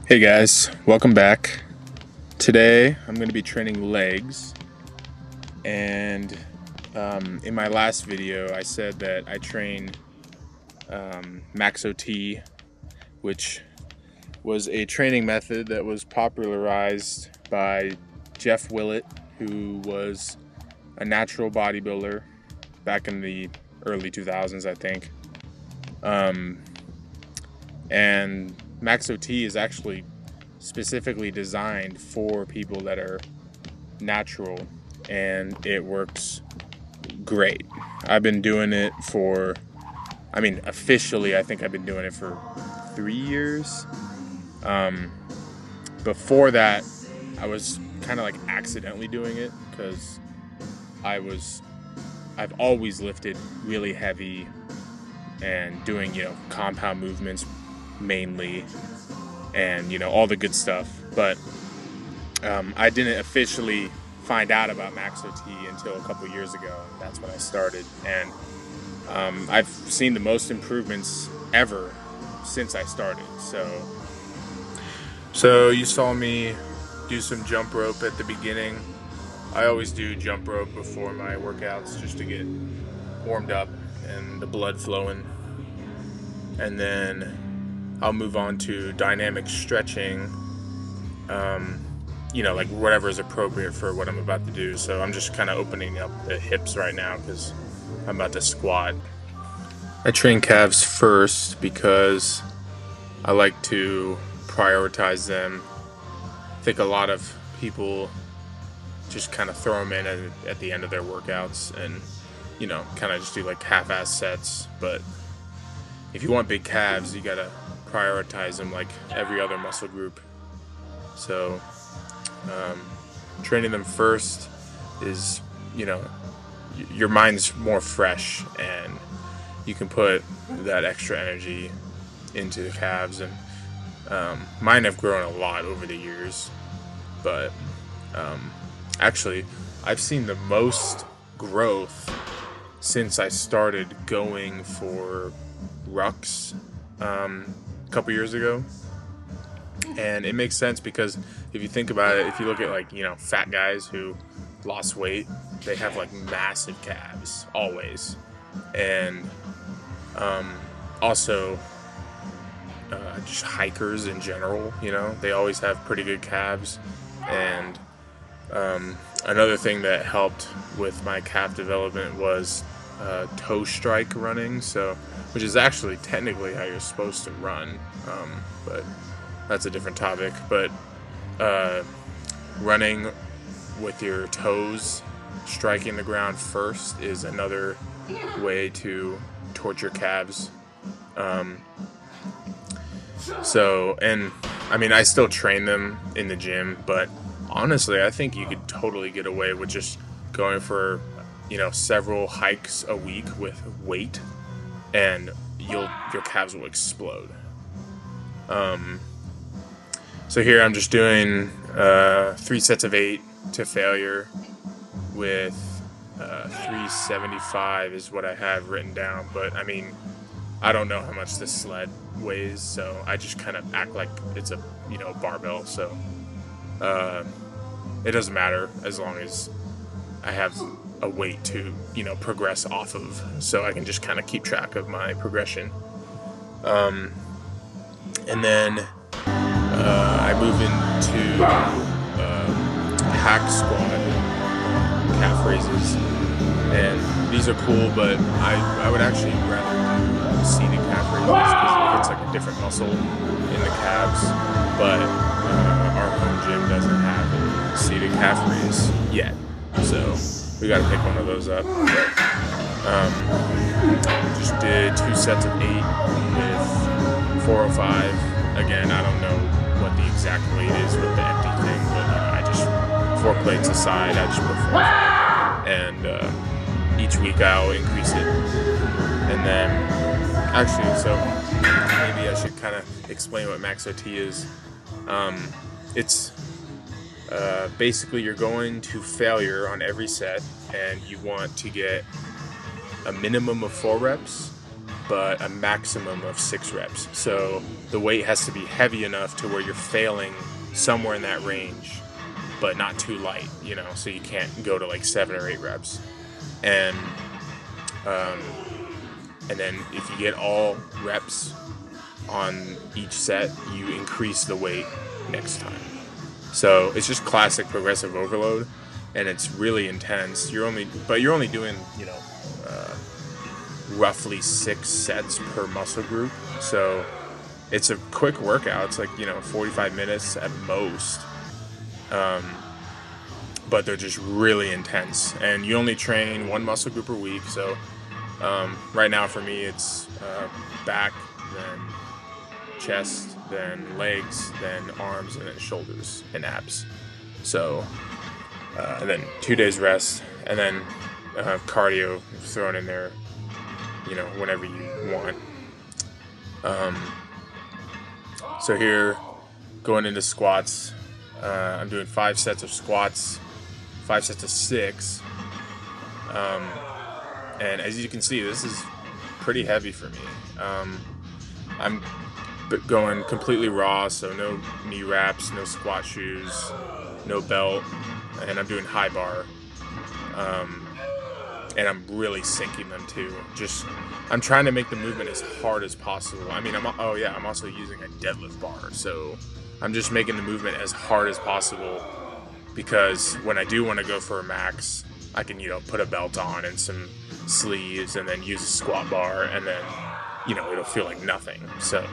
Hey guys, welcome back. Today I'm going to be training legs, and in my last video I said that I train Max OT, which was a training method that was popularized by Jeff Willett, who was a natural bodybuilder back in the early 2000s, I think. And Max OT is actually specifically designed for people that are natural, and it works great. I've been doing it for, officially, I think I've been doing it for 3 years. Before that, I was kind of like accidentally doing it because I've always lifted really heavy and doing, compound movements mainly, and all the good stuff. But I didn't officially find out about Max OT until a couple years ago, and that's when I started. And I've seen the most improvements ever since I started. So you saw me do some jump rope at the beginning. I always do jump rope before my workouts just to get warmed up and the blood flowing. And then I'll move on to dynamic stretching, like whatever is appropriate for what I'm about to do. So I'm just kind of opening up the hips right now because I'm about to squat. I train calves first because I like to prioritize them. I think a lot of people just kind of throw them in at the end of their workouts and, kind of just do like half-ass sets. But if you want big calves, you gotta prioritize them like every other muscle group. So training them first is, your mind's more fresh and you can put that extra energy into the calves. And mine have grown a lot over the years, but actually I've seen the most growth since I started going for rucks a couple years ago. And it makes sense because if you think about it, if you look at fat guys who lost weight, they have like massive calves always. And also just hikers in general, they always have pretty good calves. And another thing that helped with my calf development was toe strike running, which is actually technically how you're supposed to run, but that's a different topic. But running with your toes striking the ground first is another way to torch your calves. I still train them in the gym, but honestly, I think you could totally get away with just going for, several hikes a week with weight, and your calves will explode. So here I'm just doing 3 sets of 8 to failure with 375 is what I have written down. But I don't know how much this sled weighs, so I just kind of act like it's a barbell. So it doesn't matter as long as I have a weight to progress off of, so I can just kind of keep track of my progression. And then I move into hack squat, calf raises, and these are cool, but I would actually rather do seated calf raises because it's like a different muscle in the calves. But our home gym doesn't have a seated calf raise yet, so we got to pick one of those up. But just did 2 sets of 8 with 405. Again, I don't know what the exact weight is with the empty thing, but I just 4 plates aside, I just put 405, and each week I'll increase it. And then so maybe I should kind of explain what Max OT is. It's basically you're going to failure on every set, and you want to get a minimum of 4 reps but a maximum of 6 reps. So the weight has to be heavy enough to where you're failing somewhere in that range, but not too light, so you can't go to like 7 or 8 reps. And then if you get all reps on each set, you increase the weight next time. So it's just classic progressive overload, and it's really intense. You're only doing, roughly 6 sets per muscle group. So it's a quick workout. It's like, 45 minutes at most. But they're just really intense, and you only train one muscle group per week. So right now for me, it's back, then chest, then legs, then arms, and then shoulders and abs. So and then 2 days rest, and then cardio thrown in there, whenever you want. So here, going into squats, I'm doing 5 sets of squats, 5 sets of 6. And as you can see, this is pretty heavy for me. I'm going completely raw, so no knee wraps, no squat shoes, no belt, and I'm doing high bar. And I'm really sinking them too. I'm trying to make the movement as hard as possible. I mean, I'm also using a deadlift bar, so I'm just making the movement as hard as possible, because when I do want to go for a max, I can, put a belt on and some sleeves and then use a squat bar, and then, it'll feel like nothing. So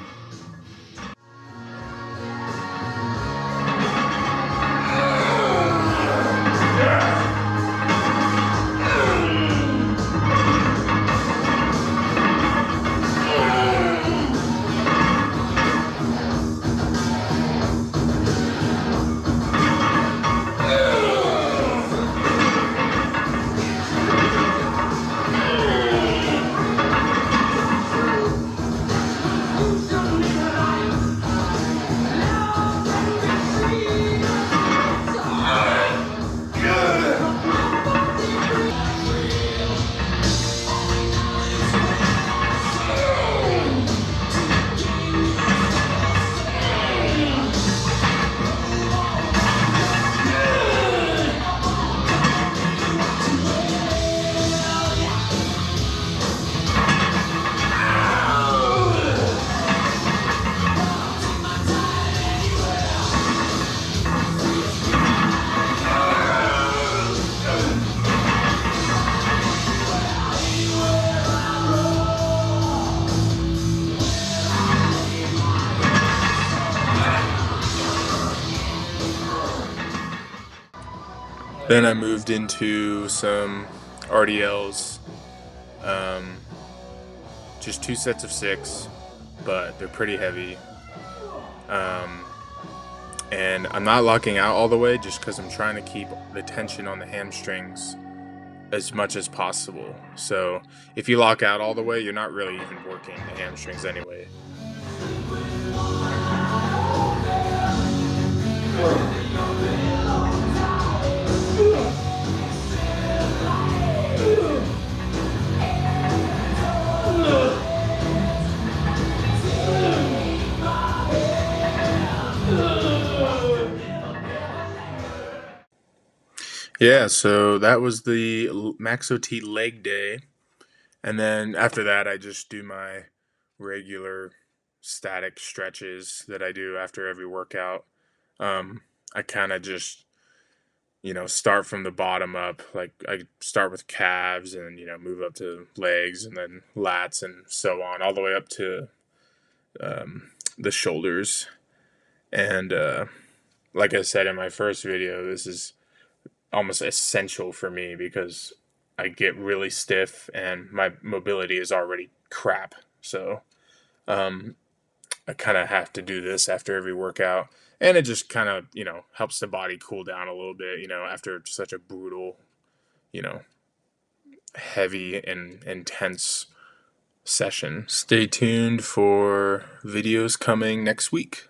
then I moved into some RDLs, just 2 sets of 6, but they're pretty heavy. And I'm not locking out all the way, just because I'm trying to keep the tension on the hamstrings as much as possible. So if you lock out all the way, you're not really even working the hamstrings anyway. Yeah, so that was the Max OT leg day. And then after that, I just do my regular static stretches that I do after every workout. I kind of just, start from the bottom up. Like I start with calves and, move up to legs and then lats and so on, all the way up to the shoulders. And like I said in my first video, this is almost essential for me because I get really stiff and my mobility is already crap. So I kind of have to do this after every workout, and it just kind of, helps the body cool down a little bit, after such a brutal, heavy and intense session. Stay tuned for videos coming next week.